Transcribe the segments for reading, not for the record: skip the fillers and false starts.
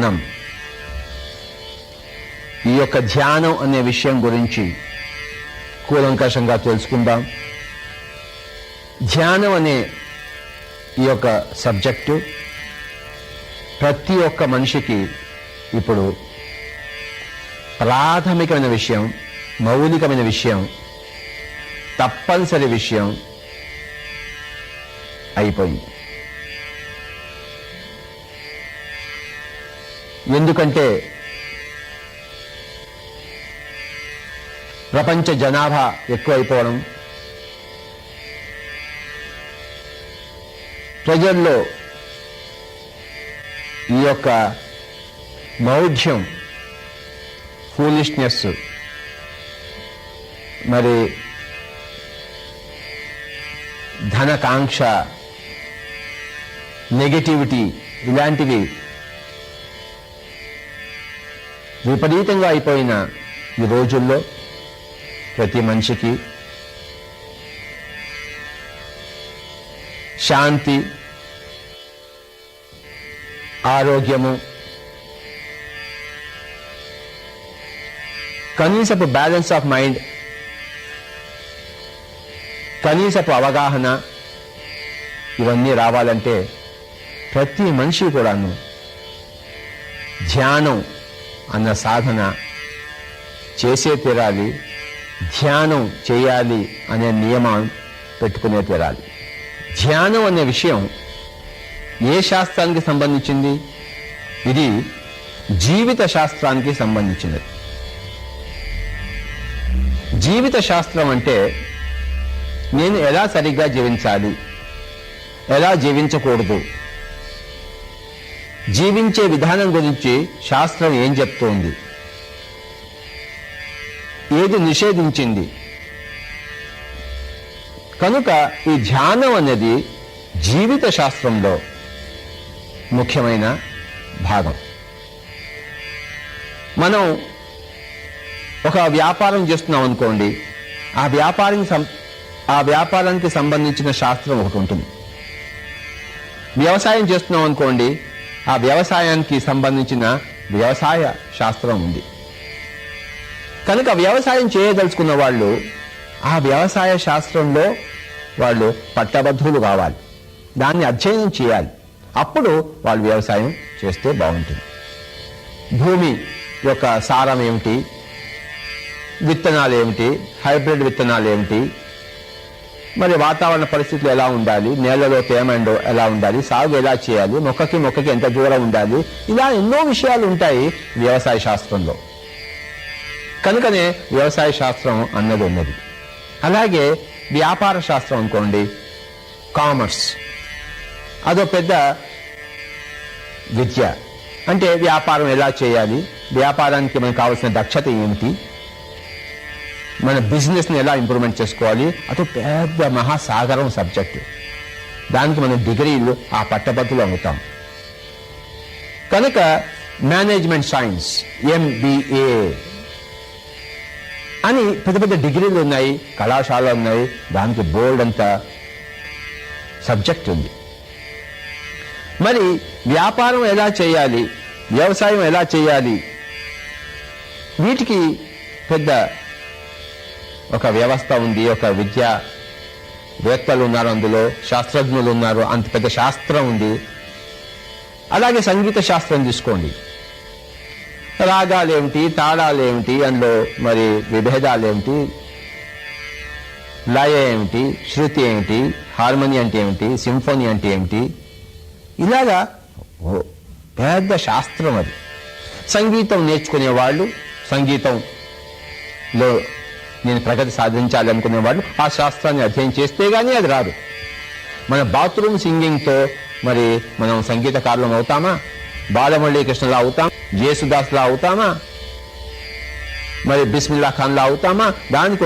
మనం ఈ యొక్క ధ్యానం అనే విషయం గురించి కూలంకషంగా తెలుసుకుందాం. ధ్యానం అనే ఈ యొక్క సబ్జెక్టు ప్రతి ఒక్క మనిషికి ఇప్పుడు ప్రాథమికమైన విషయం, మౌలికమైన విషయం, తప్పనిసరి విషయం అయిపోయింది. ఎందుకంటే ప్రపంచ జనాభా ఎక్కువైపోవడం, ప్రజల్లో ఈ యొక్క మౌఢ్యం, ఫూలిష్నెస్, మరి ధనకాంక్ష, నెగటివిటీ ఇలాంటివి విపరీతంగా అయిపోయిన ఈ రోజుల్లో ప్రతి మనిషికి శాంతి, ఆరోగ్యము, కనీసపు బ్యాలెన్స్ ఆఫ్ మైండ్, కనీసపు అవగాహన ఇవన్నీ రావాలంటే ప్రతి మనిషి కూడాను ధ్యానం అన్న సాధన చేసే తీరాలి, ధ్యానం చేయాలి అనే నియమం పెట్టుకునే తీరాలి. ధ్యానం అనే విషయం ఏ శాస్త్రానికి సంబంధించింది? ఇది జీవిత శాస్త్రానికి సంబంధించినది. జీవిత శాస్త్రం అంటే నేను ఎలా సరిగ్గా జీవించాలి, ఎలా జీవించకూడదు, జీవించే విధానం గురించి శాస్త్రం ఏం చెప్తోంది, ఏది నిషేధించింది. కనుక ఈ ధ్యానం అనేది జీవిత శాస్త్రంలో ముఖ్యమైన భాగం. మనం ఒక వ్యాపారం చేస్తున్నాం అనుకోండి, ఆ వ్యాపారానికి సంబంధించిన శాస్త్రం ఒకటి ఉంటుంది. వ్యవసాయం చేస్తున్నాం అనుకోండి, ఆ వ్యవసాయానికి సంబంధించిన వ్యవసాయ శాస్త్రం ఉంది. కనుక వ్యవసాయం చేయదలుచుకున్న వాళ్ళు ఆ వ్యవసాయ శాస్త్రంలో వాళ్ళు పట్టభద్రులు కావాలి, దాన్ని అధ్యయనం చేయాలి. అప్పుడు వాళ్ళు వ్యవసాయం చేస్తే బాగుంటుంది. భూమి యొక్క సారం ఏమిటి, విత్తనాలు ఏమిటి, హైబ్రిడ్ విత్తనాలు ఏమిటి, మరి వాతావరణ పరిస్థితులు ఎలా ఉండాలి, నేలలో తేమ ఎలా ఉండాలి, సాగు ఎలా చేయాలి, మొక్కకి ఎంత దూరం ఉండాలి, ఇలా ఎన్నో విషయాలు ఉంటాయి వ్యవసాయ శాస్త్రంలో. కనుకనే వ్యవసాయ శాస్త్రం అన్నది ఉన్నది. అలాగే వ్యాపార శాస్త్రం అనుకోండి, కామర్స్, అదో పెద్ద విద్య. అంటే వ్యాపారం ఎలా చేయాలి, వ్యాపారానికి మనకు కావాల్సిన దక్షత ఏమిటి, మన బిజినెస్ని ఎలా ఇంప్రూవ్మెంట్ చేసుకోవాలి, అదో పెద్ద మహాసాగరం సబ్జెక్టు. దానికి మనం డిగ్రీలు ఆ పట్టభద్రులు అవుతాం. కనుక మేనేజ్మెంట్ సైన్స్, MBA అని పెద్ద పెద్ద డిగ్రీలు ఉన్నాయి, కళాశాలలు ఉన్నాయి, దానికి బోర్డు అంత సబ్జెక్ట్ ఉంది. మరి వ్యాపారం ఎలా చేయాలి, వ్యవసాయం ఎలా చేయాలి, వీటికి పెద్ద ఒక వ్యవస్థ ఉంది, ఒక విద్యావేత్తలు ఉన్నారు, అందులో శాస్త్రజ్ఞులు ఉన్నారు, అంత పెద్ద శాస్త్రం ఉంది. అలాగే సంగీత శాస్త్రం తీసుకోండి, రాగాలేమిటి, తాళాలేమిటి, అందులో మరి విభేదాలేమిటి, లయ ఏమిటి, శృతి ఏమిటి, హార్మోని అంటే ఏమిటి, సింఫోనీ అంటే ఏమిటి, ఇలాగా పెద్ద శాస్త్రం అది. సంగీతం నేర్చుకునే వాళ్ళు, సంగీతంలో నేను ప్రగతి సాధించాలి అనుకునే వాళ్ళు ఆ శాస్త్రాన్ని అధ్యయనం చేస్తే గానీ అది రాదు. మన బాత్రూమ్ సింగింగ్తో మరి మనం సంగీతకారులం అవుతామా, బాలమురళీ కృష్ణలా అవుతామా, యేసుదాస్లా అవుతామా, మరి బిస్మిల్లా ఖాన్లా అవుతామా? దానికి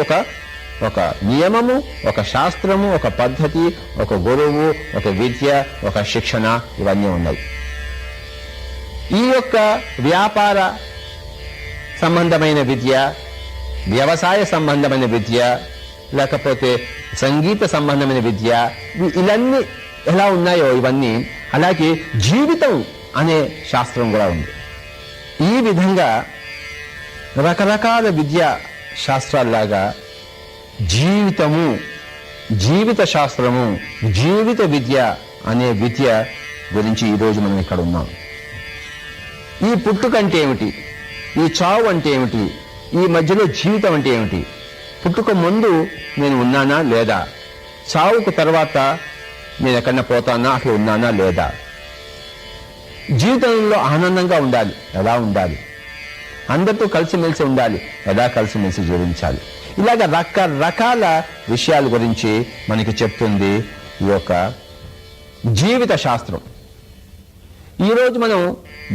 ఒక నియమము, ఒక శాస్త్రము, ఒక పద్ధతి, ఒక గురువు, ఒక విద్య, ఒక శిక్షణ, ఇవన్నీ ఉన్నాయి. ఈ యొక్క వ్యాపార సంబంధమైన విద్య, వ్యవసాయ సంబంధమైన విద్య, లేకపోతే సంగీత సంబంధమైన విద్య, ఇవన్నీ ఎలా ఉన్నాయో ఇవన్నీ అలాగే జీవితం అనే శాస్త్రం కూడా ఉంది. ఈ విధంగా రకరకాల విద్యా శాస్త్రాల్లాగా జీవితము, జీవిత శాస్త్రము, జీవిత విద్య అనే విద్య గురించి ఈరోజు మనం ఇక్కడ ఉన్నాం. ఈ పుట్టుక అంటే ఏమిటి, ఈ చావు అంటే ఏమిటి, ఈ మధ్యలో జీవితం అంటే ఏమిటి, పుట్టుక ముందు నేను ఉన్నానా లేదా, చావుకు తర్వాత నేను ఎక్కడన్నా పోతానా, అసలు ఉన్నానా లేదా, జీవితంలో ఆనందంగా ఉండాలి, ఎలా ఉండాలి, అందరితో కలిసిమెలిసి ఉండాలి, ఎలా కలిసిమెలిసి జీవించాలి, ఇలాగ రకరకాల విషయాల గురించి మనకి చెప్తుంది ఈ యొక్క జీవిత శాస్త్రం. ఈరోజు మనం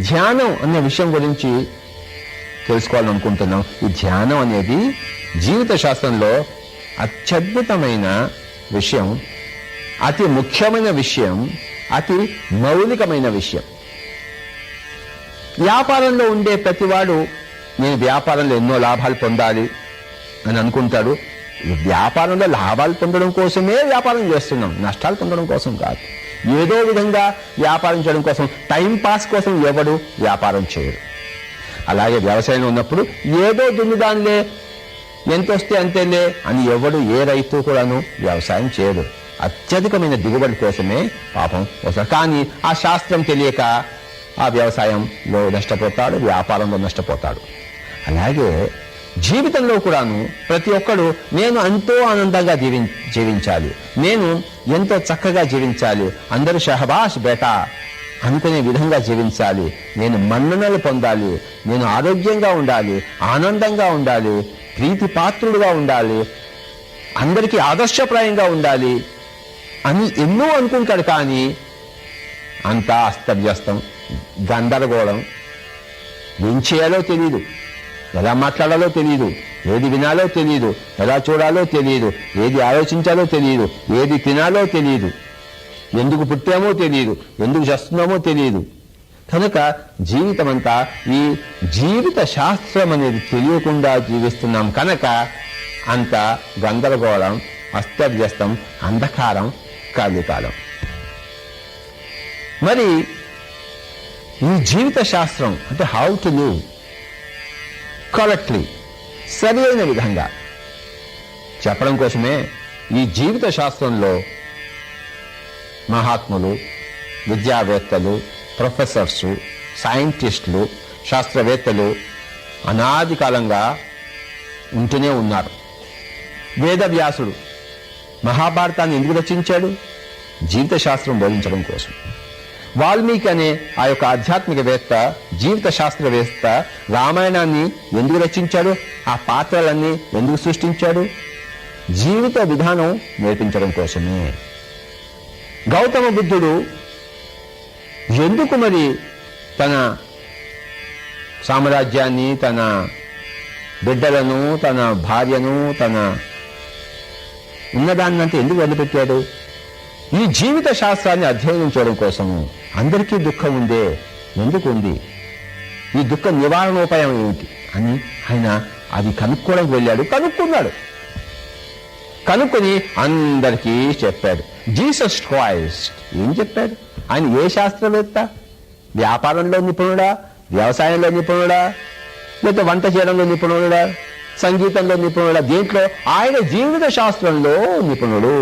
ధ్యానం అనే విషయం గురించి తెలుసుకోవాలనుకుంటున్నాం. ఈ ధ్యానం అనేది జీవిత శాస్త్రంలో అత్యద్భుతమైన విషయం, అతి ముఖ్యమైన విషయం, అతి మౌలికమైన విషయం. వ్యాపారంలో ఉండే ప్రతివాడు నేను వ్యాపారంలో ఎన్నో లాభాలు పొందాలి అని అనుకుంటాడు. వ్యాపారంలో లాభాలు పొందడం కోసమే వ్యాపారం చేస్తున్నాం, నష్టాలు పొందడం కోసం కాదు. ఏదో విధంగా వ్యాపారం చేయడం కోసం, టైం పాస్ కోసం ఎవడు వ్యాపారం చేయడు. అలాగే వ్యవసాయంలో ఉన్నప్పుడు ఏదో దున్నుదానిలే, ఎంత వస్తే అంతేలే అని ఎవడు, ఏ రైతు కూడాను వ్యవసాయం చేయడు. అత్యధికమైన దిగుబడి కోసమే పాపం వస్తారు. కానీ ఆ శాస్త్రం తెలియక ఆ వ్యవసాయంలో నష్టపోతాడు, వ్యాపారంలో నష్టపోతాడు. అలాగే జీవితంలో కూడాను ప్రతి ఒక్కడు నేను ఎంతో ఆనందంగా జీవించాలి, నేను ఎంతో చక్కగా జీవించాలి, అందరూ షహబాష్ బేటా అనుకునే విధంగా జీవించాలి, నేను మన్ననలు పొందాలి, నేను ఆరోగ్యంగా ఉండాలి, ఆనందంగా ఉండాలి, ప్రీతి పాత్రుడుగా ఉండాలి, అందరికీ ఆదర్శప్రాయంగా ఉండాలి అని ఎన్నో అనుకుంటాడు. కానీ అంతా అస్తవ్యస్తం, గందరగోళం, ఏం చేయాలో తెలియదు, ఎలా మాట్లాడాలో తెలియదు, ఏది వినాలో తెలియదు, ఎలా చూడాలో తెలియదు, ఏది ఆలోచించాలో తెలియదు, ఏది తినాలో తెలియదు, ఎందుకు పుట్టామో తెలియదు, ఎందుకు చేస్తున్నామో తెలియదు. కనుక జీవితం అంతా ఈ జీవిత శాస్త్రం అనేది తెలియకుండా జీవిస్తున్నాం. కనుక అంత గందరగోళం, అస్తవ్యస్తం, అంధకారం, కాలికాలం. మరి ఈ జీవిత శాస్త్రం అంటే హౌ టు లివ్ కరెక్ట్లీ, సరి అయిన విధంగా చెప్పడం కోసమే ఈ జీవిత శాస్త్రంలో మహాత్ములు, విద్యావేత్తలు, ప్రొఫెసర్సు, సైంటిస్టులు, శాస్త్రవేత్తలు అనాది కాలంగా ఉంటూనే ఉన్నారు. వేదవ్యాసుడు మహాభారతాన్ని ఎందుకు రచించాడు? జీవిత శాస్త్రం బోధించడం కోసం. వాల్మీకి అనే ఆ యొక్క ఆధ్యాత్మికవేత్త, జీవిత శాస్త్రవేత్త రామాయణాన్ని ఎందుకు రచించాడు? ఆ పాత్రలన్నీ ఎందుకు సృష్టించాడు? జీవిత విధానం నేర్పించడం కోసమే. గౌతమ బుద్ధుడు ఎందుకు మరి తన సామ్రాజ్యాన్ని, తన బిడ్డలను, తన భార్యను, తన ఉన్నదాన్నంతా ఎందుకు వదిలిపెట్టాడు? ఈ జీవిత శాస్త్రాన్ని అధ్యయనం చేయడం కోసము. అందరికీ దుఃఖం ఉందే, ఎందుకు ఉంది, ఈ దుఃఖ నివారణోపాయం ఏమిటి అని ఆయన అది కనుక్కోవడానికి వెళ్ళాడు. కనుక్కొని అందరికీ చెప్పాడు. జీసస్ క్రైస్ట్ ఏం చెప్పాడు? ఆయన ఏ శాస్త్రవేత్త? వ్యాపారంలో నిపుణుడా, వ్యవసాయంలో నిపుణుడా, లేకపోతే వంట చేయడంలో నిపుణుడా, సంగీతంలో నిపుణుడా? దేంట్లో? ఆయన జీవిత శాస్త్రంలో నిపుణుడు,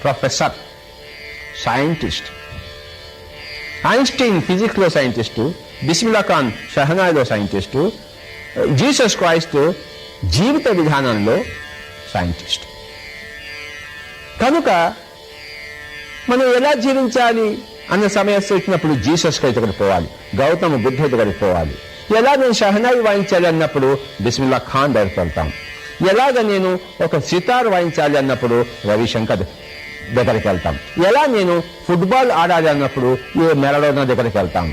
ప్రొఫెసర్, సైంటిస్ట్. ఐన్స్టీన్ ఫిజిక్స్ లో సైంటిస్టు, బిస్మిల్లా ఖాన్ షహనాయిలో సైంటిస్టు, జీసస్ క్రైస్ట్ జీవిత విధానంలో సైంటిస్ట్. కనుక మనం ఎలా జీవించాలి అన్న సమస్య వచ్చినప్పుడు జీసస్ క్రైస్ట్ దగ్గరికి పోవాలి, గౌతమ బుద్ధుడి దగ్గరికి పోవాలి. ఎలా నేను షహనాయి వాయించాలి అన్నప్పుడు బిస్మిల్లా ఖాన్ దగ్గరికి వెళ్తాం. ఎలాగ నేను ఒక సితార్ వాయించాలి అన్నప్పుడు రవిశంకర్ దగ్గరికి వెళ్తాం. ఎలా నేను ఫుట్బాల్ ఆడాలి అన్నప్పుడు ఏ మెరడోనా దగ్గరికి వెళ్తాం.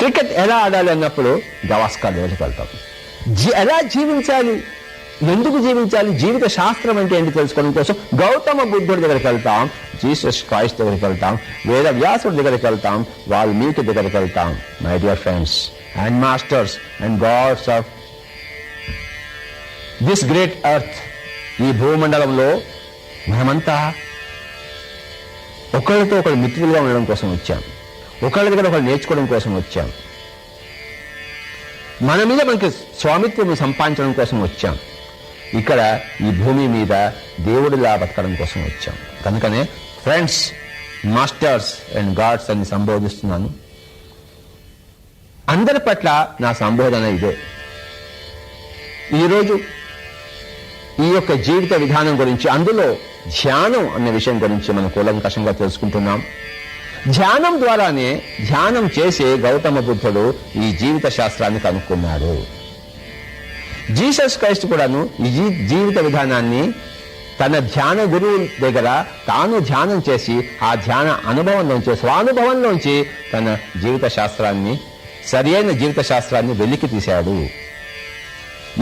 క్రికెట్ ఎలా ఆడాలి అన్నప్పుడు గవాస్కర్ దగ్గరికి వెళ్తాం. ఎలా జీవించాలి, ఎందుకు జీవించాలి, జీవిత శాస్త్రం అంటే ఏంటి తెలుసుకోవడం కోసం గౌతమ బుద్ధుడి దగ్గరికి వెళ్తాం, జీసస్ క్రైస్ట్ దగ్గరికి వెళ్తాం, వేద వ్యాసుడి దగ్గరికి వెళ్తాం, వాల్మీకి దగ్గరికి వెళ్తాం. My dear friends and masters and God's of this great earth, ఈ భూమండలంలో మనమంతా ఒకళ్ళతో ఒకళ్ళు మిత్రులుగా ఉండడం కోసం వచ్చాం, ఒకళ్ళ దగ్గర ఒకళ్ళు నేర్చుకోవడం కోసం వచ్చాం. మన మీద మనకి స్వామిత్వం సంపాదించడం కోసం వచ్చాం. ఇక్కడ ఈ భూమి మీద దేవుడిలా బతకడం కోసం వచ్చాం. కనుకనే ఫ్రెండ్స్, మాస్టర్స్ అండ్ గాడ్స్ అని సంబోధిస్తున్నాను. అందరి పట్ల నా సంబోధన ఇదే. ఈరోజు ఈ యొక్క జీవిత విధానం గురించి, అందులో ధ్యానం అనే విషయం గురించి మనం కూలంకషంగా తెలుసుకుంటున్నాం. ధ్యానం ద్వారానే, ధ్యానం చేసే గౌతమ బుద్ధుడు ఈ జీవిత శాస్త్రాన్ని కనుక్కున్నాడు. జీసస్ క్రైస్ట్ కూడాను ఈ జీవిత విధానాన్ని తన ధ్యాన గురువు దగ్గర తాను ధ్యానం చేసి ఆ ధ్యాన అనుభవంలోంచి, స్వానుభవంలోంచి తన జీవిత శాస్త్రాన్ని, సరి అయిన జీవిత శాస్త్రాన్ని వెలికి తీశాడు.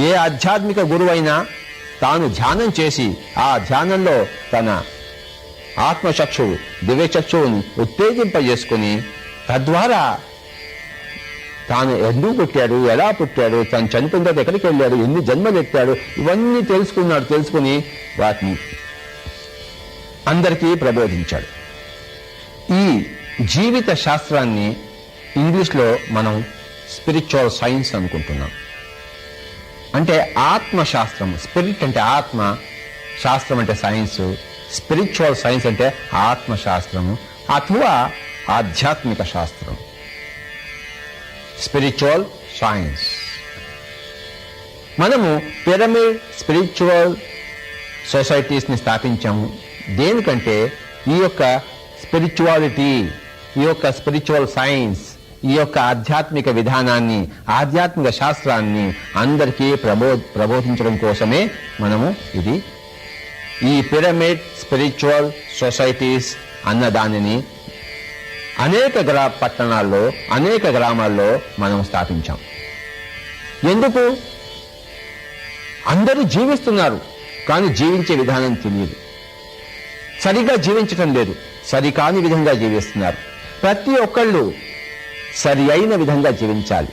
ఏ ఆధ్యాత్మిక గురువైనా తాను ధ్యానం చేసి ఆ ధ్యానంలో తన ఆత్మచక్షువు, దివ్యచక్షువుని ఉత్తేజింపజేసుకుని తద్వారా తాను ఎందుకు పుట్టాడు, ఎలా పుట్టాడు, తను చనిపోయిన తర్వాత ఎక్కడికి వెళ్ళాడు, ఎన్ని జన్మలు ఎత్తాడు, ఇవన్నీ తెలుసుకున్నాడు. తెలుసుకుని వాటిని అందరికీ ప్రబోధించాడు. ఈ జీవిత శాస్త్రాన్ని ఇంగ్లీష్లో మనం స్పిరిచువల్ సైన్స్ అనుకుంటున్నాం. అంటే ఆత్మశాస్త్రం. స్పిరిట్ అంటే ఆత్మ, శాస్త్రం అంటే సైన్స్. స్పిరిచువల్ సైన్స్ అంటే ఆత్మశాస్త్రము అథవా ఆధ్యాత్మిక శాస్త్రం. Spiritual science. మనము పిరమిడ్ స్పిరిచువల్ సొసైటీస్ని స్థాపించాము. దేనికంటే ఈ యొక్క స్పిరిచువాలిటీ, ఈ యొక్క స్పిరిచువల్ సైన్స్, ఈ యొక్క ఆధ్యాత్మిక విధానాన్ని, ఆధ్యాత్మిక శాస్త్రాన్ని అందరికీ ప్రబోధించడం కోసమే మనము ఈ పిరమిడ్ స్పిరిచువల్ సొసైటీస్ అన్న దానిని అనేక పట్టణాల్లో, అనేక గ్రామాల్లో మనం స్థాపించాం. ఎందుకు? అందరూ జీవిస్తున్నారు, కానీ జీవించే విధానం తెలియదు. సరిగా జీవించటం లేదు, సరికాని విధంగా జీవిస్తున్నారు. ప్రతి ఒక్కళ్ళు సరి అయిన విధంగా జీవించాలి.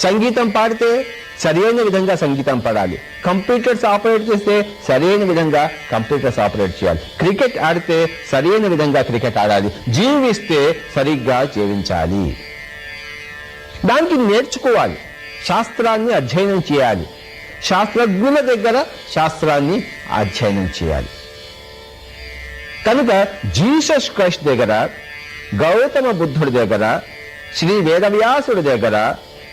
సంగీతం పాడితే సరి అయిన విధంగా సంగీతం పాడాలి. కంప్యూటర్స్ ఆపరేట్ చేస్తే సరైన విధంగా కంప్యూటర్స్ ఆపరేట్ చేయాలి. క్రికెట్ ఆడితే సరైన విధంగా క్రికెట్ ఆడాలి. జీవిస్తే సరిగ్గా జీవించాలి. దానికి నేర్చుకోవాలి, శాస్త్రాన్ని అధ్యయనం చేయాలి, శాస్త్రజ్ఞుల దగ్గర శాస్త్రాన్ని అధ్యయనం చేయాలి. కనుక జీసస్ క్రైస్ట్ దగ్గర, గౌతమ బుద్ధుడి దగ్గర, శ్రీ వేదవ్యాసుడి దగ్గర,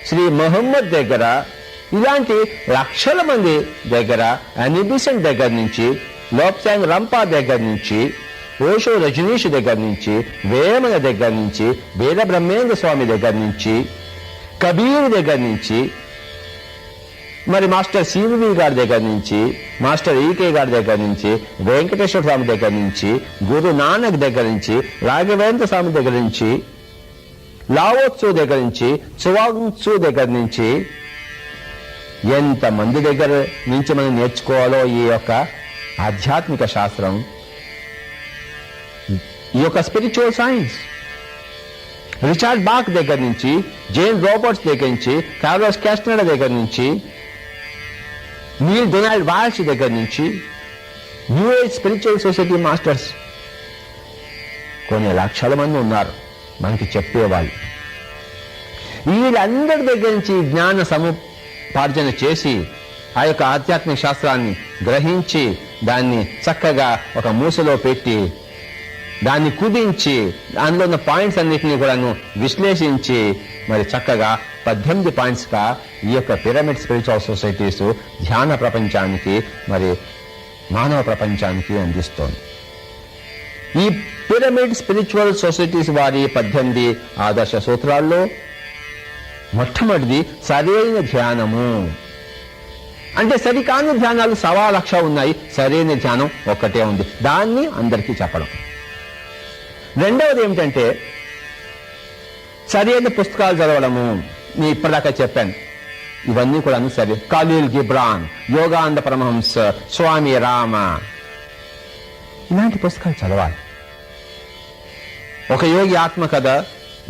శ్రీ మొహమ్మద్ దగ్గర, ఇలాంటి లక్షల మంది దగ్గర, అనిబిసెంట్ దగ్గర నుంచి, లోప్సాంగ్ రంపా దగ్గర నుంచి, ఓషో రజనీష్ దగ్గర నుంచి, వేమన దగ్గర నుంచి, వేద బ్రహ్మేంద్ర స్వామి దగ్గర నుంచి, కబీర్ దగ్గర నుంచి, మరి మాస్టర్ సివి గారి దగ్గర నుంచి, మాస్టర్ ఈకే గారి దగ్గర నుంచి, వెంకటేశ్వర స్వామి దగ్గర నుంచి, గురు నానక్ దగ్గర నుంచి, రాఘవేంద్ర స్వామి దగ్గర నుంచి, లావోత్సు దగ్గర నుంచి, చువాంగ్సు దగ్గర నుంచి, ఎంతమంది దగ్గర నుంచి మనం నేర్చుకోవాలో ఈ యొక్క ఆధ్యాత్మిక శాస్త్రం, ఈ యొక్క స్పిరిచువల్ సైన్స్. రిచార్డ్ బాక్ దగ్గర నుంచి, జేన్ రాబర్ట్స్ దగ్గర నుంచి, కార్లోస్ క్యాస్టనడా దగ్గర నుంచి, నీల్ డొనాల్డ్ వాల్ష్ దగ్గర నుంచి, new age spiritual society masters కొన్ని లక్షల మంది ఉన్నారు మనకి చెప్పేవాళ్ళు. వీళ్ళందరి దగ్గర నుంచి జ్ఞాన సముపార్జన చేసి ఆ యొక్క ఆధ్యాత్మిక శాస్త్రాన్ని గ్రహించి దాన్ని చక్కగా ఒక మూసలో పెట్టి దాన్ని కుదించి దానిలో ఉన్న పాయింట్స్ అన్నిటినీ కూడాను విశ్లేషించి మరి చక్కగా 18 పాయింట్స్గా ఈ యొక్క పిరమిడ్ స్పిరిచువల్ సొసైటీస్ ధ్యాన ప్రపంచానికి, మరి మానవ ప్రపంచానికి అందిస్తోంది. ఈ పిరమిడ్ స్పిరిచువల్ సొసైటీస్ వారి 18 ఆదర్శ సూత్రాల్లో మొట్టమొదటిది సరైన ధ్యానము. అంటే సరికాని ధ్యానాలు 1,00,000 ఉన్నాయి, సరైన ధ్యానం ఒక్కటే ఉంది, దాన్ని అందరికీ చెప్పడం. రెండవది ఏమిటంటే సరైన పుస్తకాలు చదవడము. నేను ఇప్పటిదాకా చెప్పాను, ఇవన్నీ కూడా సరే. ఖలీల్ గిబ్రాన్, యోగానంద పరమహంస, స్వామి రామ, ఇలాంటి పుస్తకాలు చదవాలి. ఒక యోగి ఆత్మకథ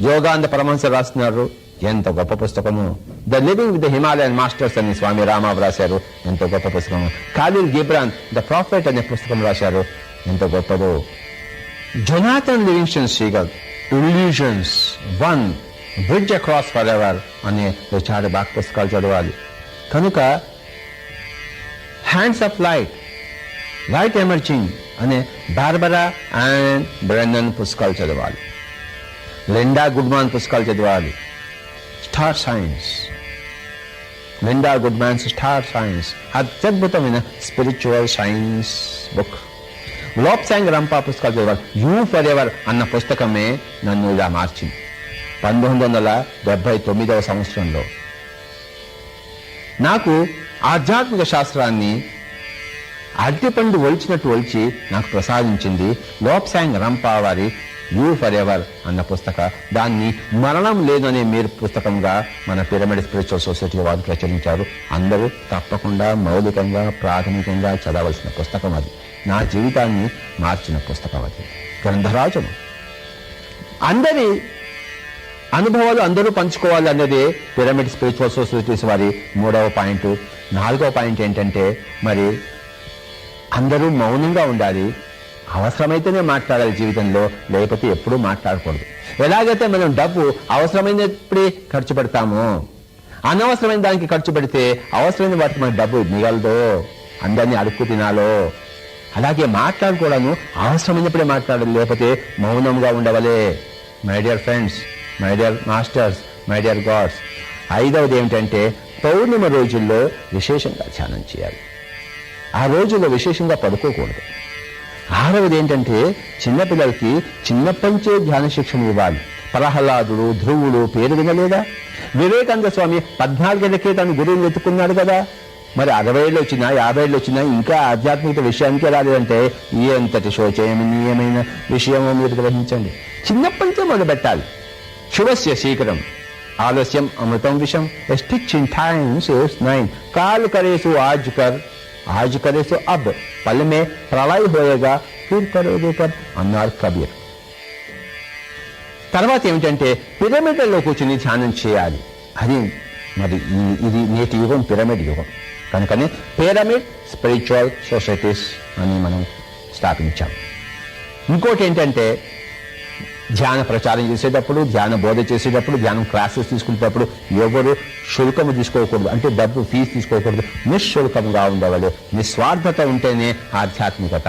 యోగానంద పరమహంస రాస్తున్నారు, ఎంత గొప్ప పుస్తకము. The living with the Himalayan masters అని స్వామి రామ రాశారు, ఎంత గొప్ప పుస్తకము. ఖలీల్ గిబ్రాన్ ద ప్రాఫెట్ అనే పుస్తకం రాశారు, ఎంత గొప్పదో. Jonathan Livingston Seagull Illusions 1, bridge across forever అనే రిచార్డ్ బాక్ పుస్తకాలు చదవాలి. కనుక హ్యాండ్స్ ఆఫ్ లైట్ ఎమర్జింగ్ అనే బార్బరా అండ్ బ్రెన్నన్ పుస్తకాలు చదవాలి. లిండా గుడ్మాన్ పుస్తకాలు చదవాలి. Star signs, Linda Goodman's star signs అత్యద్భుతమైన spiritual science book. Lobsang Rampa పుస్తకాలు చదవాలి. యూ ఫర్ ఎవర్ అన్న పుస్తకమే నన్ను ఇలా మార్చింది. 1979 సంవత్సరంలో నాకు ఆధ్యాత్మిక శాస్త్రాన్ని అరటిపండు ఒలిచినట్టు ఒలిచి నాకు ప్రసాదించింది లోప్సాంగ్ రంపా వారి యూ ఫర్ ఎవర్ అన్న పుస్తక. దాన్ని మరణం లేదనే మీరు పుస్తకంగా మన పిరమిడ్ స్పిరిచువల్ సొసైటీ వారు ప్రచురించారు. అందరూ తప్పకుండా మౌలికంగా ప్రాథమికంగా చదవలసిన పుస్తకం అది. నా జీవితాన్ని మార్చిన పుస్తకం అది. గ్రంథరాజును అందరి అనుభవాలు అందరూ పంచుకోవాలి అన్నదే పిరమిడ్ స్పిరిచువల్ సొసైటీస్ వారి 3వ పాయింట్. 4వ పాయింట్ ఏంటంటే మరి అందరూ మౌనంగా ఉండాలి. అవసరమైతేనే మాట్లాడాలి జీవితంలో, లేకపోతే ఎప్పుడూ మాట్లాడకూడదు. ఎలాగైతే మనం డబ్బు అవసరమైనప్పుడే ఖర్చు పెడతామో, అనవసరమైన దానికి ఖర్చు పెడితే అవసరమైన వాటికి మన డబ్బు మిగలదో, అందరినీ అడుక్కు తినాలో, అలాగే మాట్లాడుకోవడము అవసరమైనప్పుడే మాట్లాడాలి, లేకపోతే మౌనంగా ఉండవలే. My dear friends, my dear masters, my dear gods, 5వది ఏమిటంటే పౌర్ణిమ రోజుల్లో విశేషంగా ధ్యానం చేయాలి. ఆ రోజుల్లో విశేషంగా పడుకోకూడదు. 6వది ఏంటంటే చిన్నపిల్లలకి చిన్నప్పటించే ధ్యాన శిక్షణ ఇవ్వాలి. ప్రహ్లాదుడు, ధ్రువుడు పేరు వినలేదా? వివేకానంద స్వామి 14 ఏళ్లకే తను గురువుని వెతుక్కున్నాడు కదా. మరి 60 ఏళ్ళు వచ్చినా 50 ఏళ్ళు వచ్చినా ఇంకా ఆధ్యాత్మిక విషయానికే రాలేదంటే ఎంతటి శోచనీయమైన విషయమో మీరు గ్రహించండి. చిన్నప్పటి నుంచే మొదలుపెట్టాలి. శుభస్య శీఘ్రం ఆలస్యం అమృతం విషం. A stitch in time saves 9. काल करे सो आज करे सो अब, पल में प्रलय होएगा फिर करोगे पर అన్నారు కబీర్. తర్వాత ఏమిటంటే పిరమిడ్లలో కూర్చుని ధ్యానం చేయాలి. అది మరి ఇది నేటి యుగం పిరమిడ్ యుగం. కనుకనే పిరమిడ్ స్పిరిచువల్ సొసైటీస్ అని మనం స్థాపించాం. ఇంకోటి ఏంటంటే ధ్యాన ప్రచారం చేసేటప్పుడు, ధ్యాన బోధ చేసేటప్పుడు, ధ్యానం క్లాసెస్ తీసుకునేటప్పుడు ఎవరు శుల్కము తీసుకోకూడదు. అంటే డబ్బు ఫీజు తీసుకోకూడదు. నిశ్శుల్కంగా ఉండవాలి. నిస్వార్థత ఉంటేనే ఆధ్యాత్మికత.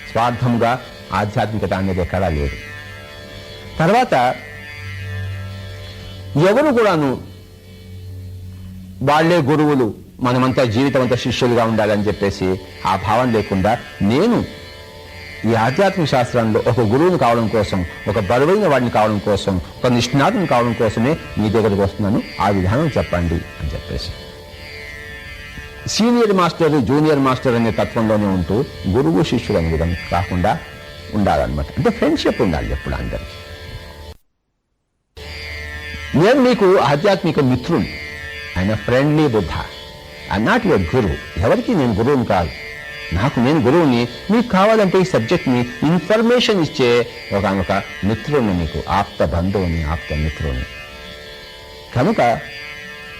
స్వార్థంగా ఆధ్యాత్మికత అనేది ఎక్కడా లేదు. తర్వాత ఎవరు కూడాను వాళ్లే గురువులు, మనమంతా జీవితం అంతా శిష్యులుగా ఉండాలని చెప్పేసి ఆ భావం లేకుండా నేను ఈ ఆధ్యాత్మిక శాస్త్రంలో ఒక గురువుని కావడం కోసం, ఒక బరువైన వాడిని కావడం కోసం, ఒక నిష్ణాతుని కావడం కోసమే మీ దగ్గరికి వస్తున్నాను, ఆ విధానం చెప్పండి అని చెప్పేసి సీనియర్ మాస్టర్, జూనియర్ మాస్టర్ అనే తత్వంలోనే ఉంటూ గురువు శిష్యుడు అనే విధంగా కాకుండా ఉండాలన్నమాట. అంటే ఫ్రెండ్షిప్ ఉండాలి ఎప్పుడు అందరికీ. నేను మీకు ఆధ్యాత్మిక మిత్రుడు, ఆయన friendly Buddha, I not your గురువు. ఎవరికి నేను గురువుని కాదు. నేను గురువుని. మీకు కావాలంటే ఈ సబ్జెక్ట్ని ఇన్ఫర్మేషన్ ఇచ్చే ఒక మిత్రుని, మీకు ఆప్త బంధువుని, ఆప్త మిత్రుని. కనుక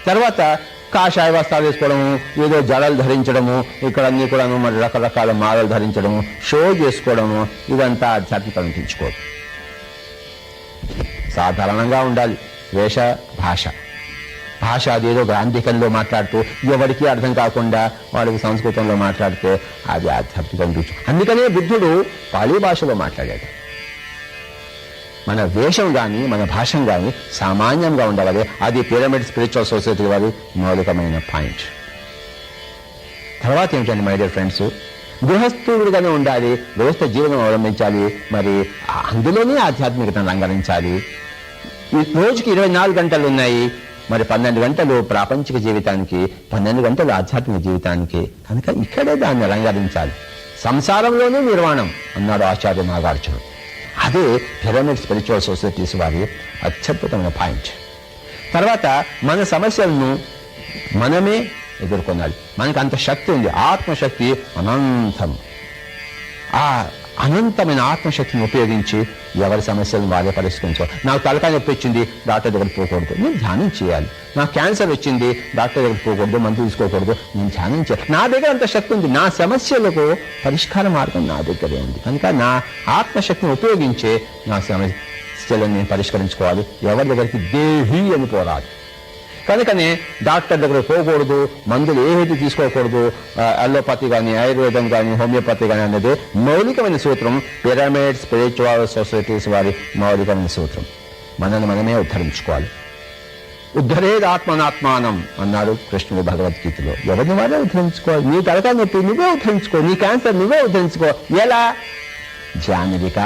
తర్వాత కాషాయ వస్త్రాలు వేసుకోవడము, ఏదో జడలు ధరించడము, ఇక్కడ అన్ని కూడా మరి రకరకాల మాలలు ధరించడము, షో చేసుకోవడము, ఇదంతా ఆధ్యాత్మికతను తెచ్చుకోదు. సాధారణంగా ఉండాలి వేష భాష అదేదో గ్రాంధికంలో మాట్లాడుతూ ఎవరికి అర్థం కాకుండా వాడికి సంస్కృతంలో మాట్లాడితే అది ఆధ్యాత్మికం రుచి. అందుకనే బుద్ధుడు పాళీ భాషలో మాట్లాడాడు. మన వేషం కానీ మన భాషం కానీ సామాన్యంగా ఉండవాలి. అది పిరమిడ్ స్పిరిచువల్ సొసైటీ వారి మౌలికమైన పాయింట్. తర్వాత ఏమిటండి మై డియర్ ఫ్రెండ్స్, గృహస్థుడుగానే ఉండాలి, గృహస్థ జీవనం అవలంబించాలి. మరి అందులోనే ఆధ్యాత్మికతను రంగరించాలి. ఈ రోజుకి 24 గంటలు ఉన్నాయి. మరి 12 గంటలు ప్రాపంచిక జీవితానికి, 12 గంటలు ఆధ్యాత్మిక జీవితానికి. కనుక ఇక్కడే దాన్ని రంగరించాలి. సంసారంలోనే నిర్వాణం అన్నాడు ఆచార్య నాగార్జునుడు. అదే పిరమిడ్ స్పిరిచువల్ సొసైటీస్ వారి అత్యద్భుతమైన పాయింట్. తర్వాత మన సమస్యలను మనమే ఎదుర్కొనాలి. మనకు అంత శక్తి ఉంది. ఆత్మశక్తి అనంతం. ఆ అనంతమైన ఆత్మశక్తిని ఉపయోగించి ఎవరి సమస్యలను వారే పరిష్కరించాలి. నాకు తలకాయ నొప్పి వచ్చింది, డాక్టర్ దగ్గరికి పోకూడదు, నేను ధ్యానం చేయాలి. నాకు క్యాన్సర్ వచ్చింది, డాక్టర్ దగ్గరికి పోకూడదు, మందు తీసుకోకూడదు, నేను ధ్యానం చేయాలి. నా దగ్గర అంత శక్తి ఉంది. నా సమస్యలకు పరిష్కార మార్గం నా దగ్గరే ఉంది. కనుక నా ఆత్మశక్తిని ఉపయోగించే నా సమస్యలను నేను పరిష్కరించుకోవాలి. ఎవరి దగ్గరికి దేహి అని పోరాదు. కనుకనే డాక్టర్ దగ్గర పోకూడదు, మందులు ఏవైతే తీసుకోకూడదు, అలోపతి కానీ ఆయుర్వేదం కానీ హోమియోపతి కానీ అనేది మౌలికమైన సూత్రం పిరమిడ్ స్పిరిచువల్ సొసైటీస్ వారి మౌలికమైన సూత్రం. మనల్ని మనమే ఉద్ధరించుకోవాలి. ఉద్ధరేది ఆత్మనాత్మానం అన్నాడు కృష్ణుడు భగవద్గీతలో. ఎవరిని వారే ఉద్ధరించుకోవాలి. నీ తలకాయ నొప్పి నువ్వే ఉద్ధరించుకో, నీ క్యాన్సర్ నువ్వే ఉద్ధరించుకో. ఎలా? ధ్యానవిక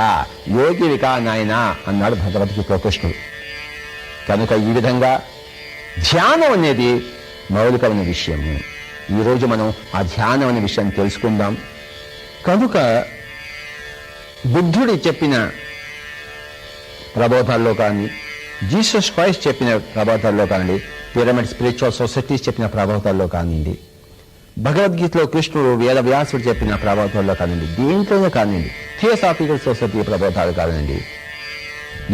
యోగివిక నాయనా అన్నాడు భగవద్గీతలో కృష్ణుడు. కనుక ఈ విధంగా ధ్యానం అనేది మౌలికమైన విషయము. ఈరోజు మనం ఆ ధ్యానం అనే విషయాన్ని తెలుసుకుందాం. కనుక బుద్ధుడు చెప్పిన ప్రబోధాల్లో కానీ, జీసస్ క్రైస్ట్ చెప్పిన ప్రబోధాల్లో కానివ్వండి, పిరమిడ్ స్పిరిచువల్ సొసైటీస్ చెప్పిన ప్రబోధాల్లో కానివ్వండి, భగవద్గీతలో కృష్ణుడు వేదవ్యాసుడు చెప్పిన ప్రబోధాల్లో కానివ్వండి, దేంట్లోనే కానివ్వండి, థియోసాఫికల్ సొసైటీ ప్రబోధాలు కానివ్వండి,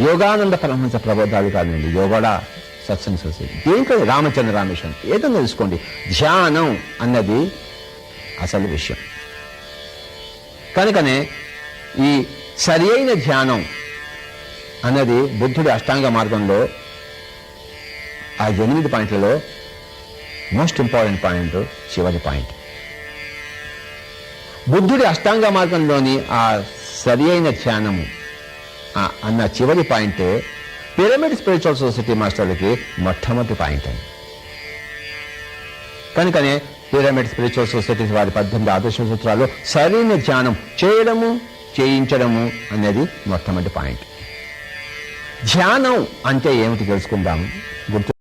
యోగానంద పరమహంస ప్రబోధాలు కానివ్వండి, యోగడా సత్సంగ సొసైటీ, దేంట్లో రామచంద్ర రామేశ్వరం ఏదైనా తెలుసుకోండి. ధ్యానం అన్నది అసలు విషయం. కనుకనే ఈ సరి అయిన ధ్యానం అన్నది బుద్ధుడి అష్టాంగ మార్గంలో ఆ 8 పాయింట్లలో మోస్ట్ ఇంపార్టెంట్ పాయింట్, చివరి పాయింట్. బుద్ధుడి అష్టాంగ మార్గంలోని ఆ సరి అయిన ధ్యానము అన్న చివరి పాయింట్ పిరమిడ్ స్పిరిచువల్ సొసైటీ మాస్టర్లకి మొట్టమొదటి పాయింట్ అని. కనుకనే పిరమిడ్ స్పిరిచువల్ సొసైటీస్ వారి 18 ఆదర్శ సూత్రాలు సరైన ధ్యానం చేయడము, చేయించడము అనేది మొట్టమొదటి పాయింట్. ధ్యానం అంటే ఏమిటి తెలుసుకుందాం. గుర్తు